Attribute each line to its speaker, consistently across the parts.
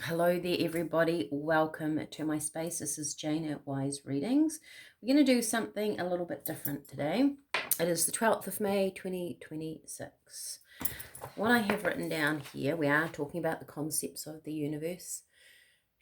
Speaker 1: Hello there, everybody. Welcome to my space. This is Jane at Wise Readings. We're going to do something a little bit different today. It is the 12th of May, 2026. What I have written down here, we are talking about the concepts of the universe.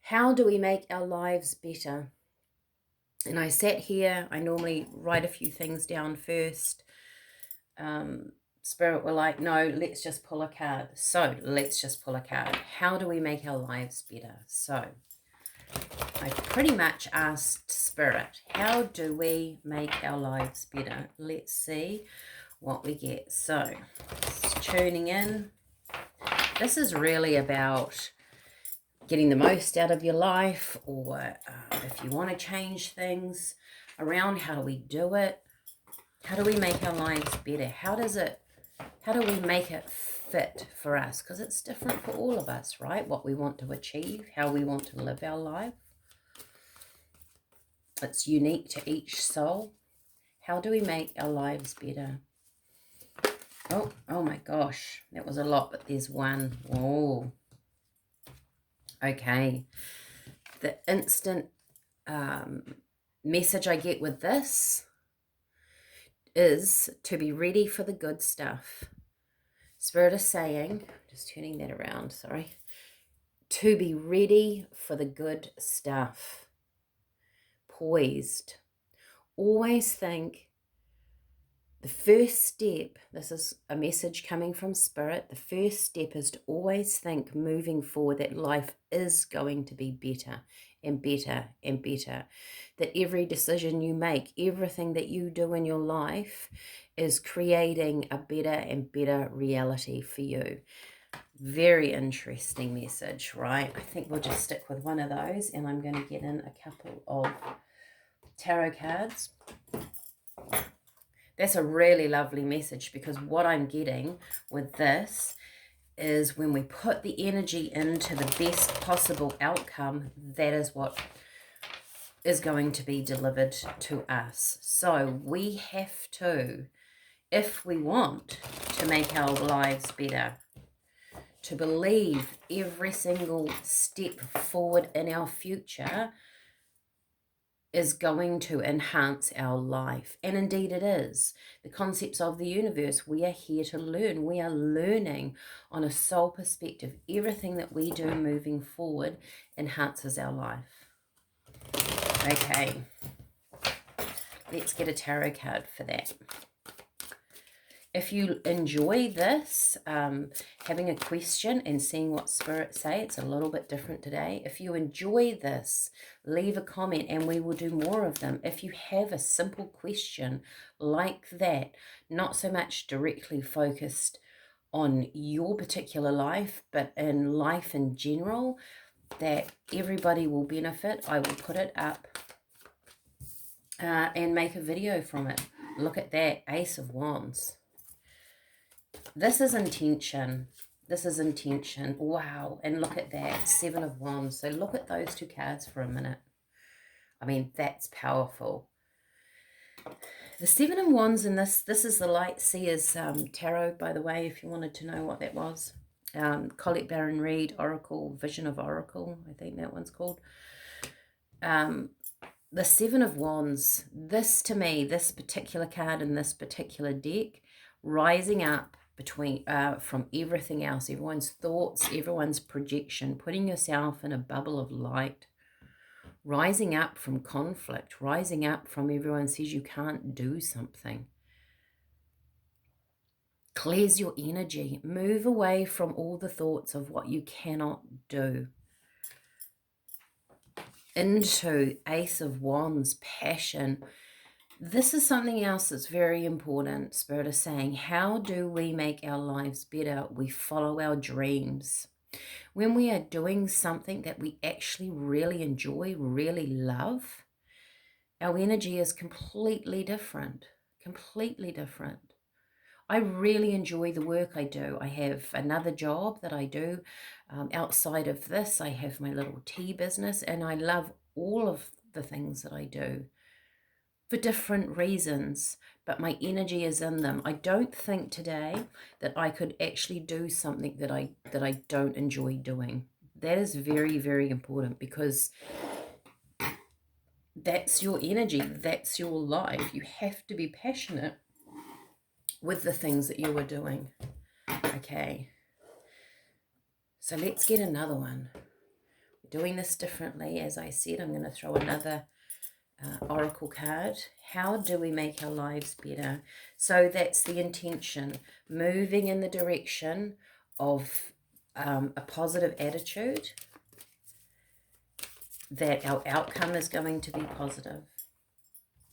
Speaker 1: How do we make our lives better? And I sat here, I normally write a few things down first. Spirit were like, no, let's just pull a card. So let's just pull a card. How do we make our lives better? So I pretty much asked Spirit, how do we make our lives better? Let's see what we get. So just tuning in. This is really about getting the most out of your life, or if you want to change things around, how do we do it? How do we make our lives better? How do we make it fit for us? Because it's different for all of us, right? What we want to achieve, how we want to live our life. It's unique to each soul. How do we make our lives better? Oh my gosh, that was a lot, but there's one. Oh, okay. The instant message I get with this is to be ready for the good stuff. Spirit is saying, just turning that around, sorry, to be ready for the good stuff. Poised. Always think the first step, this is a message coming from Spirit, the first step is to always think moving forward that life is going to be better and better and better. That every decision you make, everything that you do in your life is creating a better and better reality for you. Very interesting message, right? I think we'll just stick with one of those, and I'm going to get in a couple of tarot cards. That's a really lovely message, because what I'm getting with this is when we put the energy into the best possible outcome, that is what is going to be delivered to us. So we have to, if we want to make our lives better, to believe every single step forward in our future is going to enhance our life. And indeed it is. The concepts of the universe, we are here to learn. We are learning on a soul perspective. Everything that we do moving forward enhances our life. Okay, let's get a tarot card for that. If you enjoy this, having a question and seeing what spirits say, it's a little bit different today. If you enjoy this, leave a comment and we will do more of them. If you have a simple question like that, not so much directly focused on your particular life, but in life in general, that everybody will benefit, I will put it up and make a video from it. Look at that, Ace of Wands. This is intention. This is intention. Wow. And look at that. Seven of Wands. So look at those two cards for a minute. I mean, that's powerful. The Seven of Wands in this is the Light Seers Tarot, by the way, if you wanted to know what that was. Colette Baron Reid, Oracle, Vision of Oracle, I think that one's called. The Seven of Wands, this to me, this particular card in this particular deck, rising up between from everything else, everyone's thoughts, everyone's projection, putting yourself in a bubble of light, rising up from conflict, rising up from everyone says you can't do something. Clears your energy. Move away from all the thoughts of what you cannot do. Into Ace of Wands, passion. This is something else that's very important. Spirit is saying, how do we make our lives better? We follow our dreams. When we are doing something that we actually really enjoy, really love, our energy is completely different. Completely different. I really enjoy the work I do. I have another job that I do outside of this. I have my little tea business, and I love all of the things that I do for different reasons, but my energy is in them. I don't think today that I could actually do something that I don't enjoy doing. That is very, very important, because that's your energy. That's your life. You have to be passionate with the things that you are doing. Okay. So let's get another one. We're doing this differently. As I said, I'm going to throw another oracle card. How do we make our lives better? So that's the intention. Moving in the direction of a positive attitude, that our outcome is going to be positive.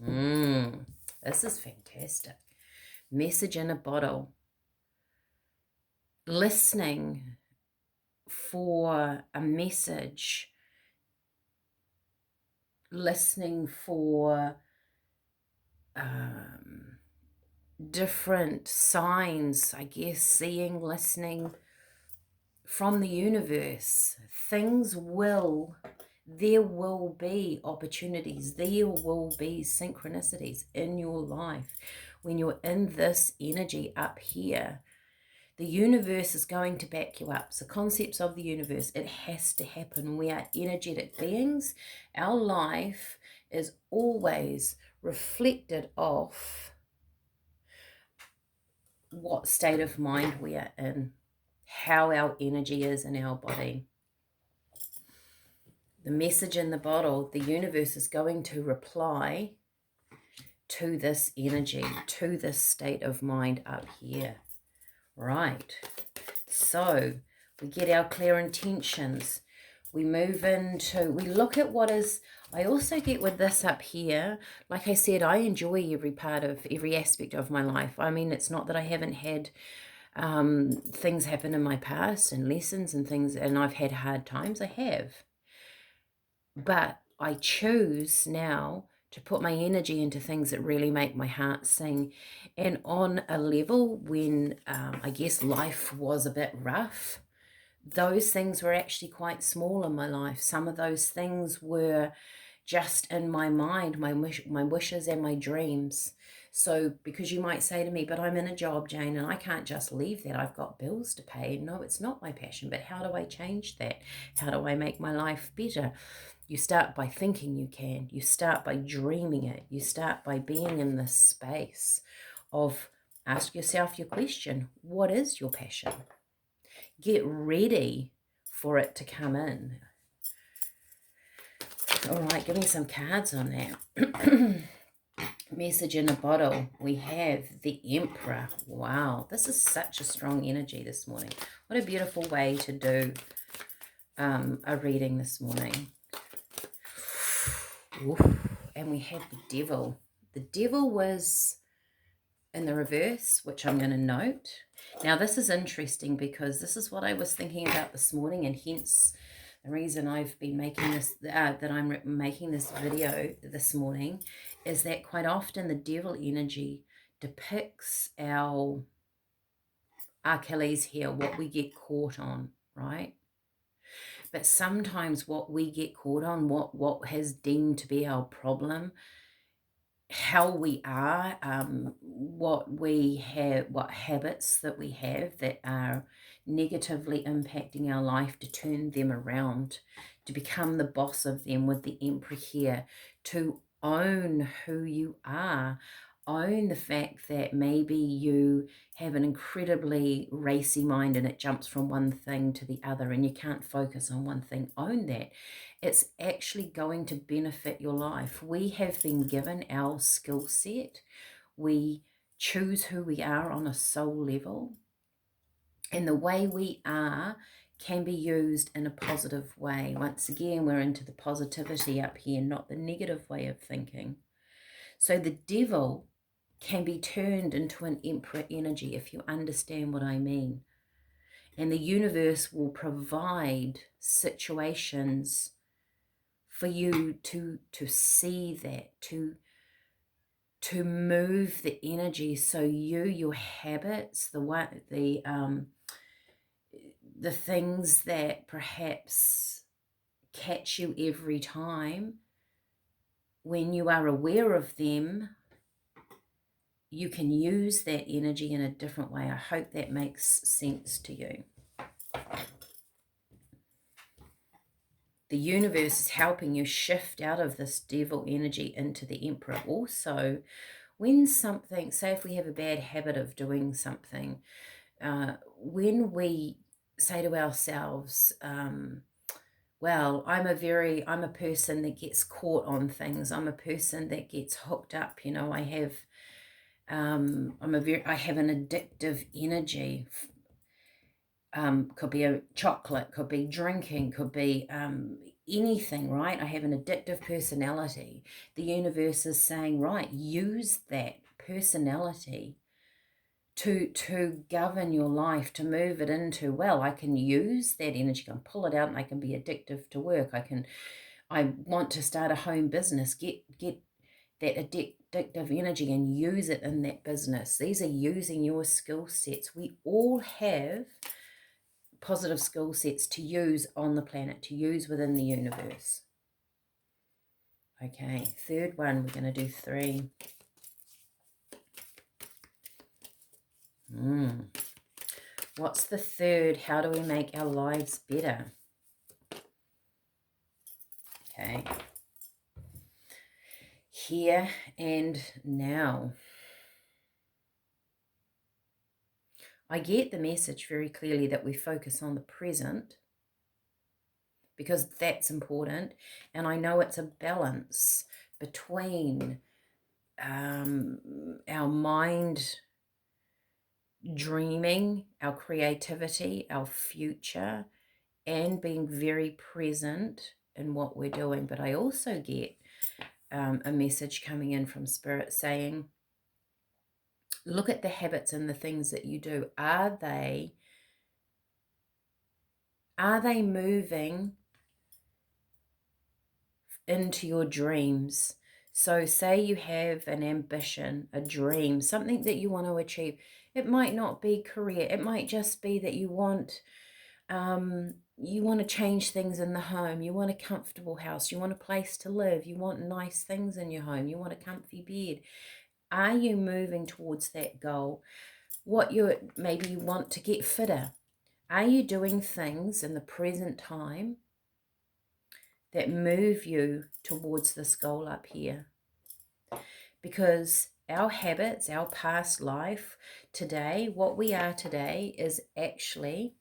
Speaker 1: This is fantastic. Message in a bottle. Listening for a message. Listening for different signs, I guess, seeing, listening from the universe. There will be opportunities, there will be synchronicities in your life. When you're in this energy up here, the universe is going to back you up. So concepts of the universe, it has to happen. We are energetic beings. Our life is always reflected off what state of mind we are in, how our energy is in our body. The message in the bottle, the universe is going to reply to this energy, to this state of mind up here. Right. So we get our clear intentions. We move into, we look at what is, I also get with this up here, like I said, I enjoy every aspect of my life. I mean, it's not that I haven't had things happen in my past and lessons and things, and I've had hard times. I have. But I choose now to put my energy into things that really make my heart sing. And on a level when I guess life was a bit rough, those things were actually quite small in my life. Some of those things were just in my mind, my wishes and my dreams. So because you might say to me, but I'm in a job, Jane, and I can't just leave that. I've got bills to pay. No, it's not my passion, but how do I change that? How do I make my life better? You start by thinking you can. You start by dreaming it. You start by being in this space of, ask yourself your question. What is your passion? Get ready for it to come in. All right, give me some cards on that. Message in a bottle. We have the Emperor. Wow, this is such a strong energy this morning. What a beautiful way to do a reading this morning. Oof. And we have the Devil. The Devil was in the reverse, which I'm going to note. Now, this is interesting because this is what I was thinking about this morning, and hence the reason I've been making this, that I'm making this video this morning, is that quite often the Devil energy depicts our Achilles heel, what we get caught on, right? But sometimes what we get caught on, what has deemed to be our problem, how we are, what we have, what habits that we have that are negatively impacting our life, to turn them around, to become the boss of them with the Emperor here, to own who you are. Own the fact that maybe you have an incredibly racy mind and it jumps from one thing to the other and you can't focus on one thing. Own that. It's actually going to benefit your life. We have been given our skill set. We choose who we are on a soul level. And the way we are can be used in a positive way. Once again, we're into the positivity up here, not the negative way of thinking. So the Devil can be turned into an Emperor energy, if you understand what I mean. And the universe will provide situations for you to see that, to move the energy, so your habits, the things that perhaps catch you every time, when you are aware of them, you can use that energy in a different way. I hope that makes sense to you. the universe is helping you shift out of this devil energy into the Emperor. Also, when something, say if we have a bad habit of doing something, when we say to ourselves, well, I'm a person that gets caught on things. I'm a person that gets hooked up. You know, I have an addictive energy. Could be a chocolate, could be drinking, could be anything, right? I have an addictive personality. The universe is saying, right, use that personality to govern your life, to move it into, well, I can use that energy, I can pull it out, and I can be addictive to work. I want to start a home business, get that addictive energy and use it in that business. These are using your skill sets. We all have positive skill sets to use on the planet, to use within the universe. Okay, third one, we're going to do 3. What's the third? How do we make our lives better? Okay. Here and now. I get the message very clearly that we focus on the present, because that's important. And I know it's a balance between our mind dreaming, our creativity, our future, and being very present in what we're doing. But I also get a message coming in from Spirit saying, look at the habits and the things that you do. Are they moving into your dreams? So say you have an ambition, a dream, something that you want to achieve. It might not be career. It might just be that you want to change things in the home. You want a comfortable house. You want a place to live. You want nice things in your home. You want a comfy bed. Are you moving towards that goal? Maybe you want to get fitter. Are you doing things in the present time that move you towards this goal up here? Because our habits, our past life today, what we are today is actually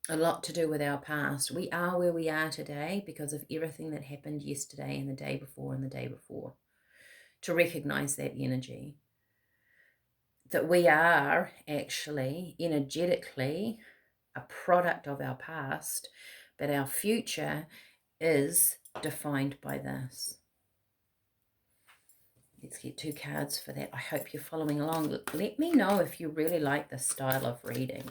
Speaker 1: a lot to do with our past. We are where we are today because of everything that happened yesterday and the day before and the day before. To recognize that energy, that we are actually energetically a product of our past, but our future is defined by this. Let's get 2 cards for that. I hope you're following along. Let me know if you really like this style of reading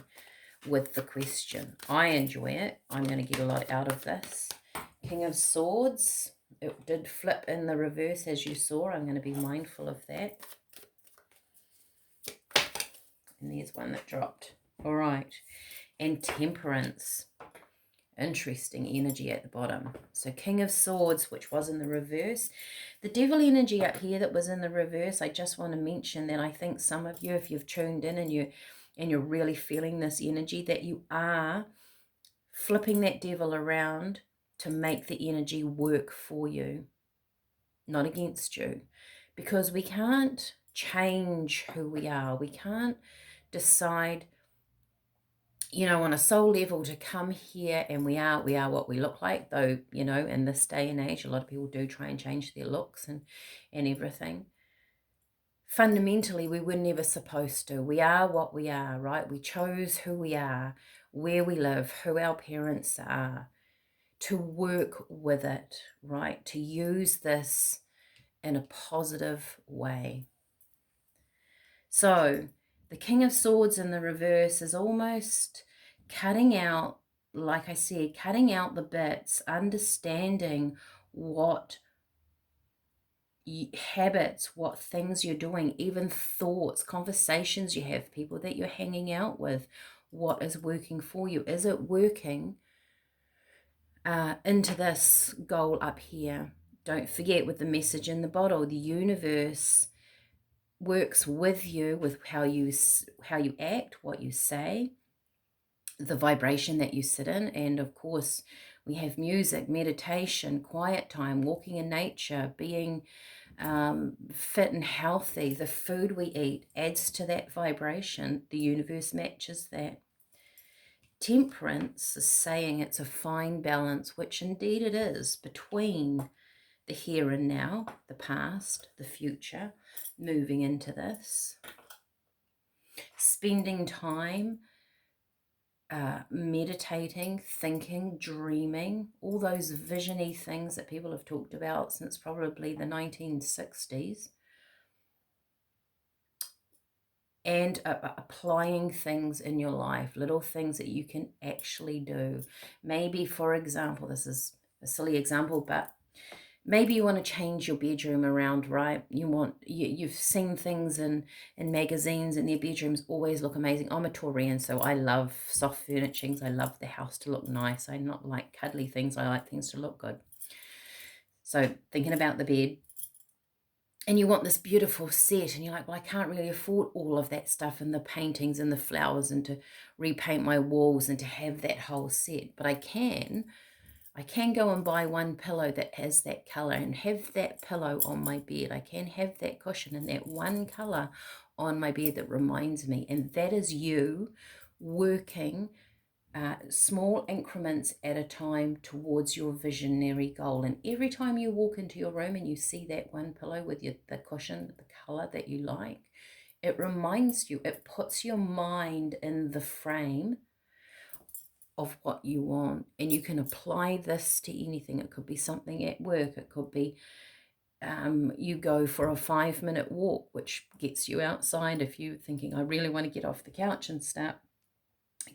Speaker 1: with the question. I enjoy it. I'm going to get a lot out of this. King of Swords. It did flip in the reverse, as you saw. I'm going to be mindful of that. And there's one that dropped. All right. And Temperance. Interesting energy at the bottom. So King of Swords, which was in the reverse. The Devil energy up here that was in the reverse, I just want to mention that I think some of you, if you've tuned in and you're really feeling this energy, that you are flipping that devil around to make the energy work for you, not against you. Because we can't change who we are. We can't decide, on a soul level to come here and we are what we look like, though, in this day and age, a lot of people do try and change their looks and everything. Fundamentally, we were never supposed to. We are what we are, right? We chose who we are, where we live, who our parents are, to work with it, right? To use this in a positive way. So the King of Swords in the reverse is almost cutting out, like I said, cutting out the bits, understanding what habits, what things you're doing, even thoughts, conversations you have, people that you're hanging out with, what is working for you. Is it working into this goal up here? Don't forget, with the message in the bottle, the universe works with you with how you act, what you say, the vibration that you sit in, and of course We have music, meditation, quiet time, walking in nature, being fit and healthy. The food we eat adds to that vibration. The universe matches that. Temperance is saying it's a fine balance, which indeed it is, between the here and now, the past, the future, moving into this. Spending time meditating, thinking, dreaming, all those visiony things that people have talked about since probably the 1960s. And applying things in your life, little things that you can actually do. Maybe, for example, this is a silly example, but maybe you want to change your bedroom around, right? You've seen things in magazines and their bedrooms always look amazing. I'm a Taurian, so I love soft furnishings. I love the house to look nice. I not like cuddly things. I like things to look good. So thinking about the bed, and you want this beautiful set, and you're like, well, I can't really afford all of that stuff and the paintings and the flowers and to repaint my walls and to have that whole set. But I can go and buy one pillow that has that color and have that pillow on my bed. I can have that cushion and that one color on my bed that reminds me. And that is you working small increments at a time towards your visionary goal. And every time you walk into your room and you see that one pillow with the cushion, the color that you like, it reminds you, it puts your mind in the frame of what you want. And you can apply this to anything. It could be something at work. It could be you go for a 5-minute walk, which gets you outside. If you're thinking, I really want to get off the couch and start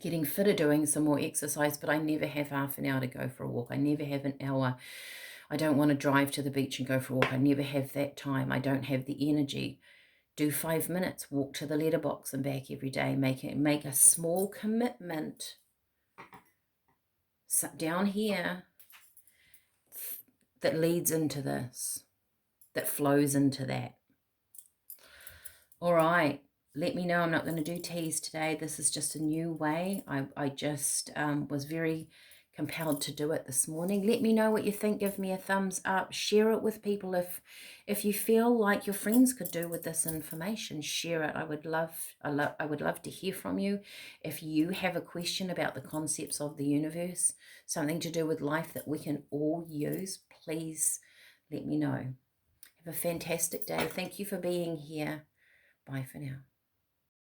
Speaker 1: getting fitter, doing some more exercise, but I never have half an hour to go for a walk. I never have an hour. I don't want to drive to the beach and go for a walk. I never have that time. I don't have the energy. Do 5 minutes, walk to the letterbox and back every day. Make a small commitment. So down here that leads into this, that flows into that. All right. Let me know. I'm not going to do teas today. This is just a new way. I just was very compelled to do it this morning. Let me know what you think. Give me a thumbs up. Share it with people if you feel like your friends could do with this information. Share it. I would love to hear from you. If you have a question about the concepts of the universe, something to do with life that we can all use, please let me know. Have a fantastic day. Thank you for being here. Bye for now.